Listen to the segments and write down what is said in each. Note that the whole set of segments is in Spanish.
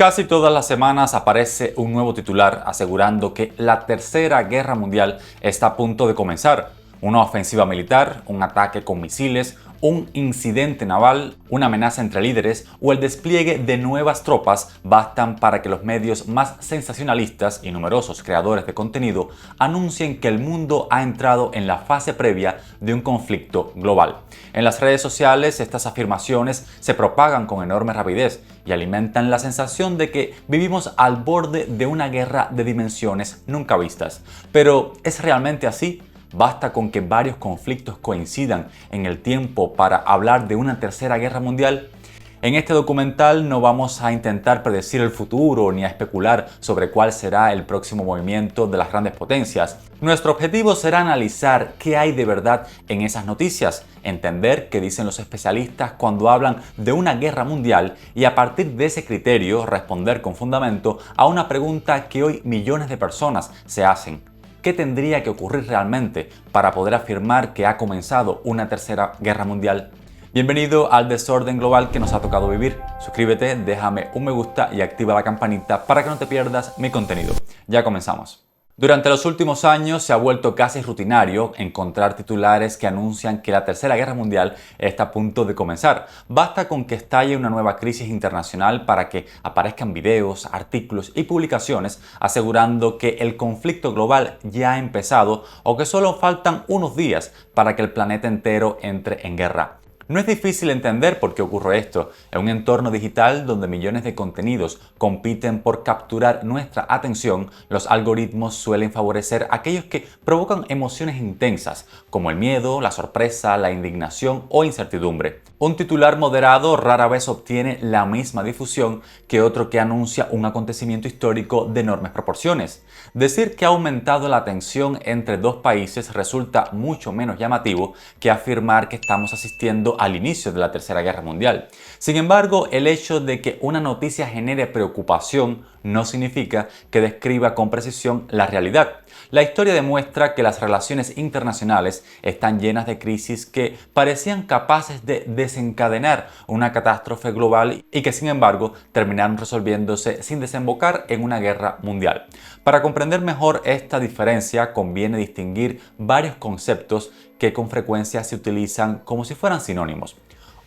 Casi todas las semanas aparece un nuevo titular asegurando que la Tercera Guerra Mundial está a punto de comenzar. Una ofensiva militar, un ataque con misiles, un incidente naval, una amenaza entre líderes o el despliegue de nuevas tropas bastan para que los medios más sensacionalistas y numerosos creadores de contenido anuncien que el mundo ha entrado en la fase previa de un conflicto global. En las redes sociales estas afirmaciones se propagan con enorme rapidez y alimentan la sensación de que vivimos al borde de una guerra de dimensiones nunca vistas. Pero ¿es realmente así? ¿Basta con que varios conflictos coincidan en el tiempo para hablar de una tercera guerra mundial? En este documental no vamos a intentar predecir el futuro ni a especular sobre cuál será el próximo movimiento de las grandes potencias. Nuestro objetivo será analizar qué hay de verdad en esas noticias, entender qué dicen los especialistas cuando hablan de una guerra mundial y a partir de ese criterio responder con fundamento a una pregunta que hoy millones de personas se hacen. ¿Qué tendría que ocurrir realmente para poder afirmar que ha comenzado una tercera guerra mundial? Bienvenido al desorden global que nos ha tocado vivir. Suscríbete, déjame un me gusta y activa la campanita para que no te pierdas mi contenido. Ya comenzamos. Durante los últimos años se ha vuelto casi rutinario encontrar titulares que anuncian que la Tercera Guerra Mundial está a punto de comenzar. Basta con que estalle una nueva crisis internacional para que aparezcan videos, artículos y publicaciones asegurando que el conflicto global ya ha empezado o que solo faltan unos días para que el planeta entero entre en guerra. No es difícil entender por qué ocurre esto. En un entorno digital donde millones de contenidos compiten por capturar nuestra atención, los algoritmos suelen favorecer aquellos que provocan emociones intensas, como el miedo, la sorpresa, la indignación o incertidumbre. Un titular moderado rara vez obtiene la misma difusión que otro que anuncia un acontecimiento histórico de enormes proporciones. Decir que ha aumentado la tensión entre dos países resulta mucho menos llamativo que afirmar que estamos asistiendo al inicio de la Tercera Guerra Mundial. Sin embargo, el hecho de que una noticia genere preocupación no significa que describa con precisión la realidad. La historia demuestra que las relaciones internacionales están llenas de crisis que parecían capaces de desencadenar una catástrofe global y que sin embargo terminaron resolviéndose sin desembocar en una guerra mundial. Para comprender mejor esta diferencia conviene distinguir varios conceptos que con frecuencia se utilizan como si fueran sinónimos.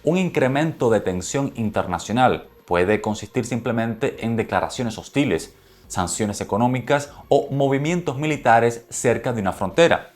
Un incremento de tensión internacional puede consistir simplemente en declaraciones hostiles, sanciones económicas o movimientos militares cerca de una frontera.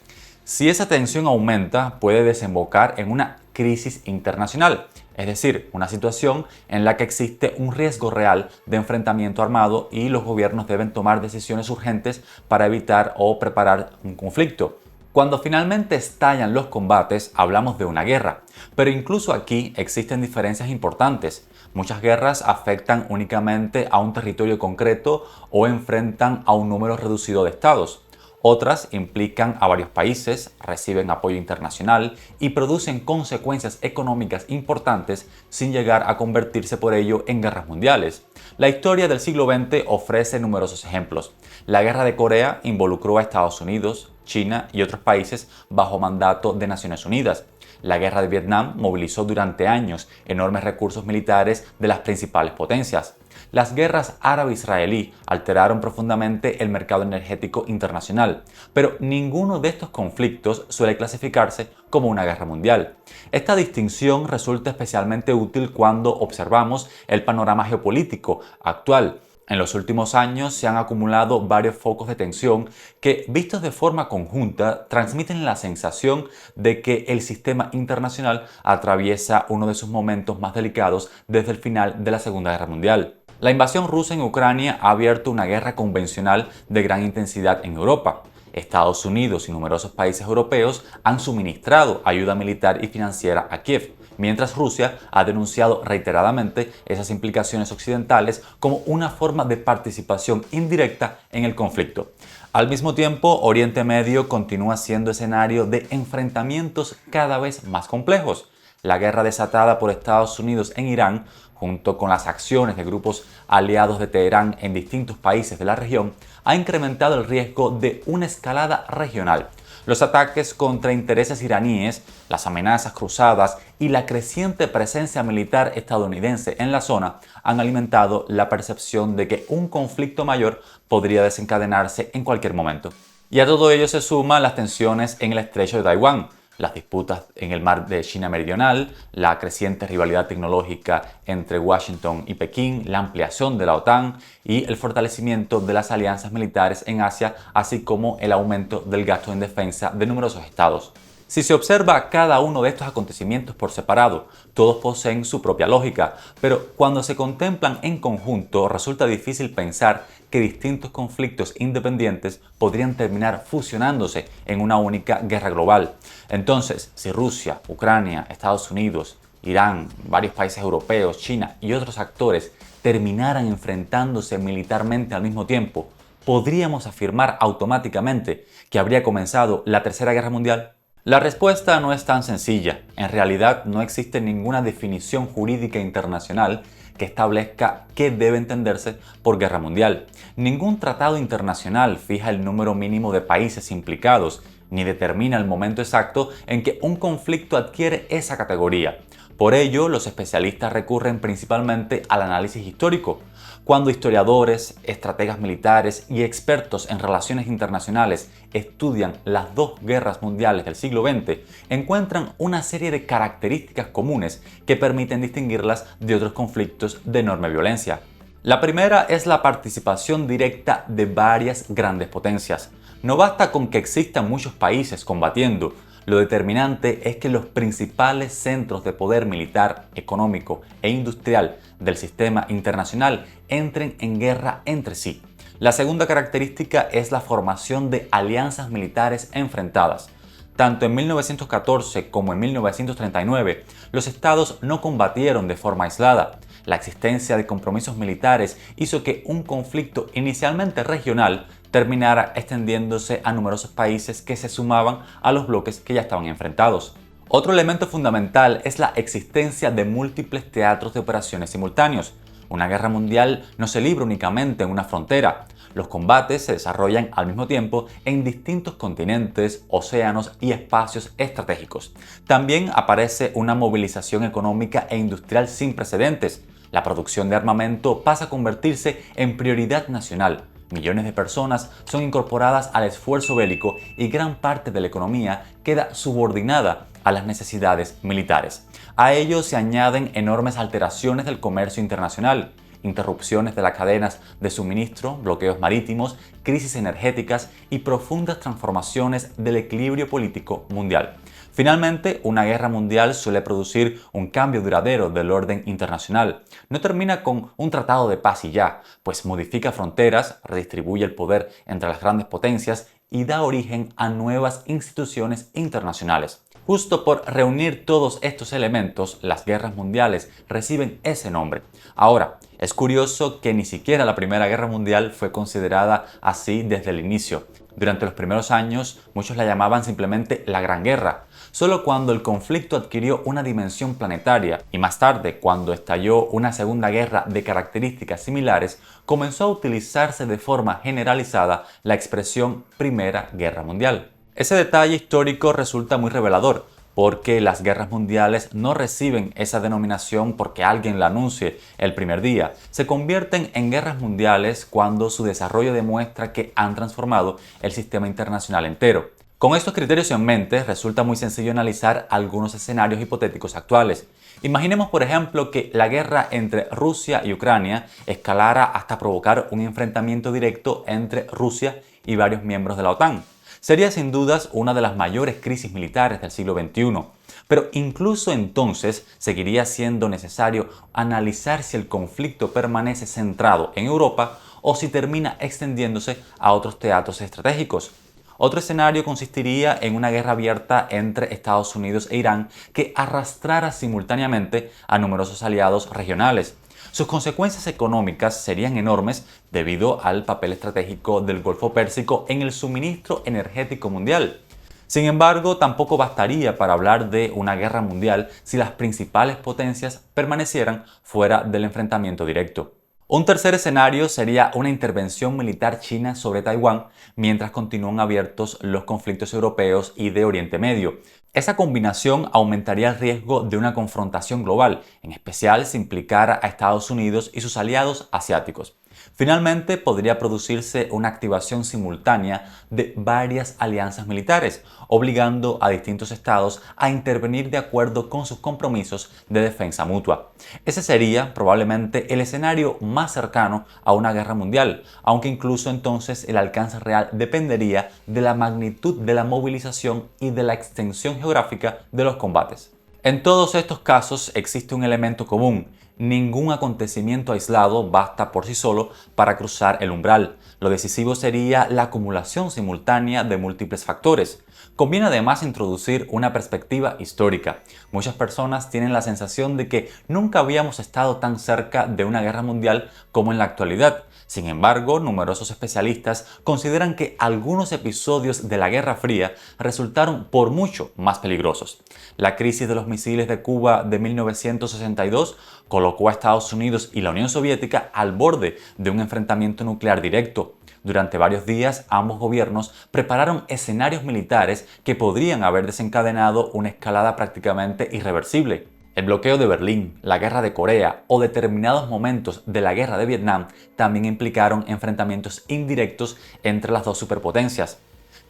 Si esa tensión aumenta, puede desembocar en una crisis internacional, es decir, una situación en la que existe un riesgo real de enfrentamiento armado y los gobiernos deben tomar decisiones urgentes para evitar o preparar un conflicto. Cuando finalmente estallan los combates, hablamos de una guerra, pero incluso aquí existen diferencias importantes. Muchas guerras afectan únicamente a un territorio concreto o enfrentan a un número reducido de estados. Otras implican a varios países, reciben apoyo internacional y producen consecuencias económicas importantes sin llegar a convertirse por ello en guerras mundiales. La historia del siglo XX ofrece numerosos ejemplos. La Guerra de Corea involucró a Estados Unidos, China y otros países bajo mandato de Naciones Unidas. La Guerra de Vietnam movilizó durante años enormes recursos militares de las principales potencias. Las guerras árabe-israelí alteraron profundamente el mercado energético internacional, pero ninguno de estos conflictos suele clasificarse como una guerra mundial. Esta distinción resulta especialmente útil cuando observamos el panorama geopolítico actual. En los últimos años se han acumulado varios focos de tensión que, vistos de forma conjunta, transmiten la sensación de que el sistema internacional atraviesa uno de sus momentos más delicados desde el final de la Segunda Guerra Mundial. La invasión rusa en Ucrania ha abierto una guerra convencional de gran intensidad en Europa. Estados Unidos y numerosos países europeos han suministrado ayuda militar y financiera a Kiev, mientras Rusia ha denunciado reiteradamente esas implicaciones occidentales como una forma de participación indirecta en el conflicto. Al mismo tiempo, Oriente Medio continúa siendo escenario de enfrentamientos cada vez más complejos. La guerra desatada por Estados Unidos en Irán, junto con las acciones de grupos aliados de Teherán en distintos países de la región, ha incrementado el riesgo de una escalada regional. Los ataques contra intereses iraníes, las amenazas cruzadas y la creciente presencia militar estadounidense en la zona han alimentado la percepción de que un conflicto mayor podría desencadenarse en cualquier momento. Y a todo ello se suman las tensiones en el estrecho de Taiwán, las disputas en el mar de China Meridional, la creciente rivalidad tecnológica entre Washington y Pekín, la ampliación de la OTAN y el fortalecimiento de las alianzas militares en Asia, así como el aumento del gasto en defensa de numerosos estados. Si se observa cada uno de estos acontecimientos por separado, todos poseen su propia lógica, pero cuando se contemplan en conjunto resulta difícil pensar que distintos conflictos independientes podrían terminar fusionándose en una única guerra global. Entonces, si Rusia, Ucrania, Estados Unidos, Irán, varios países europeos, China y otros actores terminaran enfrentándose militarmente al mismo tiempo, ¿podríamos afirmar automáticamente que habría comenzado la Tercera Guerra Mundial? La respuesta no es tan sencilla. En realidad no existe ninguna definición jurídica internacional que establezca qué debe entenderse por guerra mundial. Ningún tratado internacional fija el número mínimo de países implicados, ni determina el momento exacto en que un conflicto adquiere esa categoría. Por ello, los especialistas recurren principalmente al análisis histórico. Cuando historiadores, estrategas militares y expertos en relaciones internacionales estudian las dos guerras mundiales del siglo XX, encuentran una serie de características comunes que permiten distinguirlas de otros conflictos de enorme violencia. La primera es la participación directa de varias grandes potencias. No basta con que existan muchos países combatiendo. Lo determinante es que los principales centros de poder militar, económico e industrial del sistema internacional entren en guerra entre sí. La segunda característica es la formación de alianzas militares enfrentadas. Tanto en 1914 como en 1939, los estados no combatieron de forma aislada. La existencia de compromisos militares hizo que un conflicto inicialmente regional terminara extendiéndose a numerosos países que se sumaban a los bloques que ya estaban enfrentados. Otro elemento fundamental es la existencia de múltiples teatros de operaciones simultáneos. Una guerra mundial no se libra únicamente en una frontera. Los combates se desarrollan al mismo tiempo en distintos continentes, océanos y espacios estratégicos. También aparece una movilización económica e industrial sin precedentes. La producción de armamento pasa a convertirse en prioridad nacional. Millones de personas son incorporadas al esfuerzo bélico y gran parte de la economía queda subordinada a las necesidades militares. A ello se añaden enormes alteraciones del comercio internacional, interrupciones de las cadenas de suministro, bloqueos marítimos, crisis energéticas y profundas transformaciones del equilibrio político mundial. Finalmente, una guerra mundial suele producir un cambio duradero del orden internacional. No termina con un tratado de paz y ya, pues modifica fronteras, redistribuye el poder entre las grandes potencias y da origen a nuevas instituciones internacionales. Justo por reunir todos estos elementos, las guerras mundiales reciben ese nombre. Ahora, es curioso que ni siquiera la Primera Guerra Mundial fue considerada así desde el inicio. Durante los primeros años, muchos la llamaban simplemente la Gran Guerra. Solo cuando el conflicto adquirió una dimensión planetaria y más tarde, cuando estalló una Segunda Guerra de características similares, comenzó a utilizarse de forma generalizada la expresión Primera Guerra Mundial. Ese detalle histórico resulta muy revelador, porque las guerras mundiales no reciben esa denominación porque alguien la anuncie el primer día. Se convierten en guerras mundiales cuando su desarrollo demuestra que han transformado el sistema internacional entero. Con estos criterios en mente, resulta muy sencillo analizar algunos escenarios hipotéticos actuales. Imaginemos, por ejemplo, que la guerra entre Rusia y Ucrania escalara hasta provocar un enfrentamiento directo entre Rusia y varios miembros de la OTAN. Sería sin dudas una de las mayores crisis militares del siglo XXI. Pero incluso entonces seguiría siendo necesario analizar si el conflicto permanece centrado en Europa o si termina extendiéndose a otros teatros estratégicos. Otro escenario consistiría en una guerra abierta entre Estados Unidos e Irán que arrastrara simultáneamente a numerosos aliados regionales. Sus consecuencias económicas serían enormes debido al papel estratégico del Golfo Pérsico en el suministro energético mundial. Sin embargo, tampoco bastaría para hablar de una guerra mundial si las principales potencias permanecieran fuera del enfrentamiento directo. Un tercer escenario sería una intervención militar china sobre Taiwán mientras continúan abiertos los conflictos europeos y de Oriente Medio. Esa combinación aumentaría el riesgo de una confrontación global, en especial si implicara a Estados Unidos y sus aliados asiáticos. Finalmente, podría producirse una activación simultánea de varias alianzas militares, obligando a distintos estados a intervenir de acuerdo con sus compromisos de defensa mutua. Ese sería probablemente el escenario más cercano a una guerra mundial, aunque incluso entonces el alcance real dependería de la magnitud de la movilización y de la extensión geográfica de los combates. En todos estos casos existe un elemento común: ningún acontecimiento aislado basta por sí solo para cruzar el umbral. Lo decisivo sería la acumulación simultánea de múltiples factores. Conviene además introducir una perspectiva histórica. Muchas personas tienen la sensación de que nunca habíamos estado tan cerca de una guerra mundial como en la actualidad. Sin embargo, numerosos especialistas consideran que algunos episodios de la Guerra Fría resultaron por mucho más peligrosos. La crisis de los misiles de Cuba de 1962 colocó a Estados Unidos y la Unión Soviética al borde de un enfrentamiento nuclear directo. Durante varios días, ambos gobiernos prepararon escenarios militares que podrían haber desencadenado una escalada prácticamente irreversible. El bloqueo de Berlín, la guerra de Corea o determinados momentos de la guerra de Vietnam también implicaron enfrentamientos indirectos entre las dos superpotencias.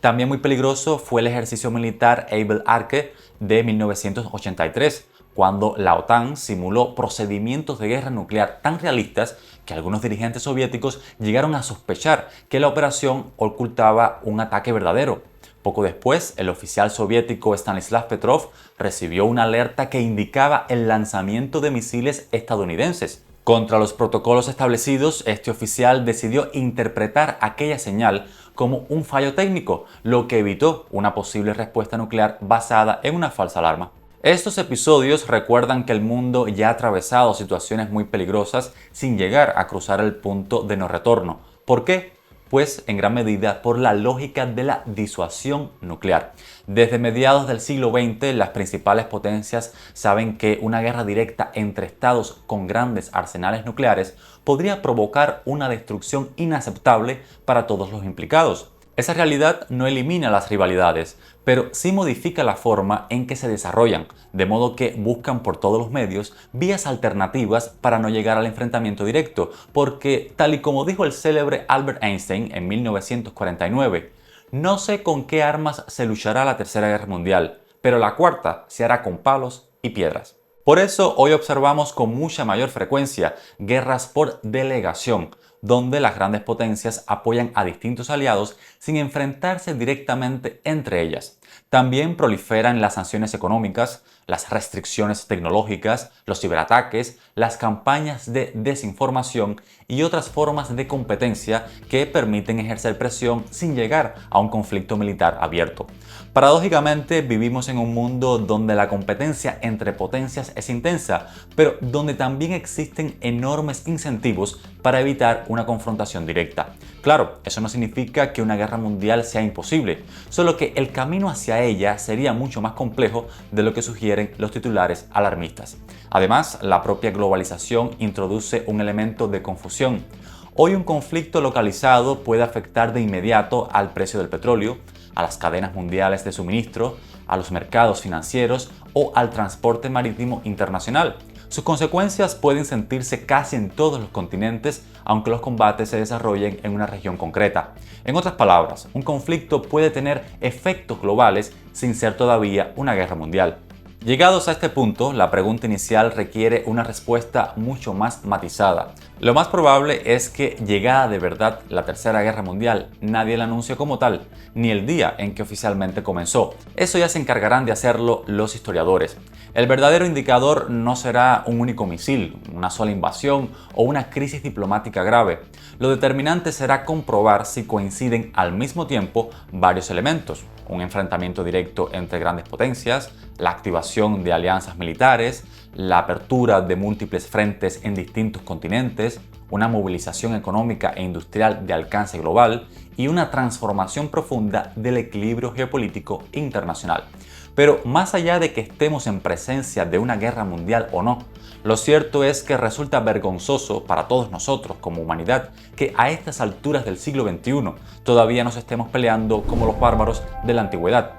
También muy peligroso fue el ejercicio militar Able Arke de 1983, cuando la OTAN simuló procedimientos de guerra nuclear tan realistas que algunos dirigentes soviéticos llegaron a sospechar que la operación ocultaba un ataque verdadero. Poco después, el oficial soviético Stanislav Petrov recibió una alerta que indicaba el lanzamiento de misiles estadounidenses. Contra los protocolos establecidos, este oficial decidió interpretar aquella señal como un fallo técnico, lo que evitó una posible respuesta nuclear basada en una falsa alarma. Estos episodios recuerdan que el mundo ya ha atravesado situaciones muy peligrosas sin llegar a cruzar el punto de no retorno. ¿Por qué? Pues en gran medida por la lógica de la disuasión nuclear. Desde mediados del siglo XX, las principales potencias saben que una guerra directa entre estados con grandes arsenales nucleares podría provocar una destrucción inaceptable para todos los implicados. Esa realidad no elimina las rivalidades, pero sí modifica la forma en que se desarrollan, de modo que buscan por todos los medios vías alternativas para no llegar al enfrentamiento directo, porque, tal y como dijo el célebre Albert Einstein en 1949, no sé con qué armas se luchará la Tercera Guerra Mundial, pero la cuarta se hará con palos y piedras. Por eso hoy observamos con mucha mayor frecuencia guerras por delegación, donde las grandes potencias apoyan a distintos aliados sin enfrentarse directamente entre ellas. También proliferan las sanciones económicas, las restricciones tecnológicas, los ciberataques, las campañas de desinformación y otras formas de competencia que permiten ejercer presión sin llegar a un conflicto militar abierto. Paradójicamente, vivimos en un mundo donde la competencia entre potencias es intensa, pero donde también existen enormes incentivos para evitar una confrontación directa. Claro, eso no significa que una guerra mundial sea imposible, solo que el camino hacia ella sería mucho más complejo de lo que sugieren los titulares alarmistas. Además, la propia globalización introduce un elemento de confusión. Hoy un conflicto localizado puede afectar de inmediato al precio del petróleo, a las cadenas mundiales de suministro, a los mercados financieros o al transporte marítimo internacional. Sus consecuencias pueden sentirse casi en todos los continentes, aunque los combates se desarrollen en una región concreta. En otras palabras, un conflicto puede tener efectos globales sin ser todavía una guerra mundial. Llegados a este punto, la pregunta inicial requiere una respuesta mucho más matizada. Lo más probable es que, llegada de verdad la Tercera Guerra Mundial, nadie la anuncie como tal, ni el día en que oficialmente comenzó. Eso ya se encargarán de hacerlo los historiadores. El verdadero indicador no será un único misil, una sola invasión o una crisis diplomática grave. Lo determinante será comprobar si coinciden al mismo tiempo varios elementos: un enfrentamiento directo entre grandes potencias, la activación de alianzas militares, la apertura de múltiples frentes en distintos continentes, una movilización económica e industrial de alcance global y una transformación profunda del equilibrio geopolítico internacional. Pero más allá de que estemos en presencia de una guerra mundial o no, lo cierto es que resulta vergonzoso para todos nosotros como humanidad que a estas alturas del siglo XXI todavía nos estemos peleando como los bárbaros de la antigüedad.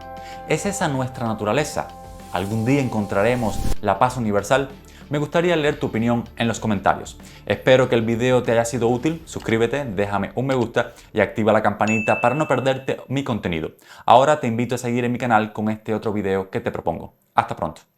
¿Es esa nuestra naturaleza? ¿Algún día encontraremos la paz universal? Me gustaría leer tu opinión en los comentarios. Espero que el video te haya sido útil, suscríbete, déjame un me gusta y activa la campanita para no perderte mi contenido. Ahora te invito a seguir en mi canal con este otro video que te propongo. Hasta pronto.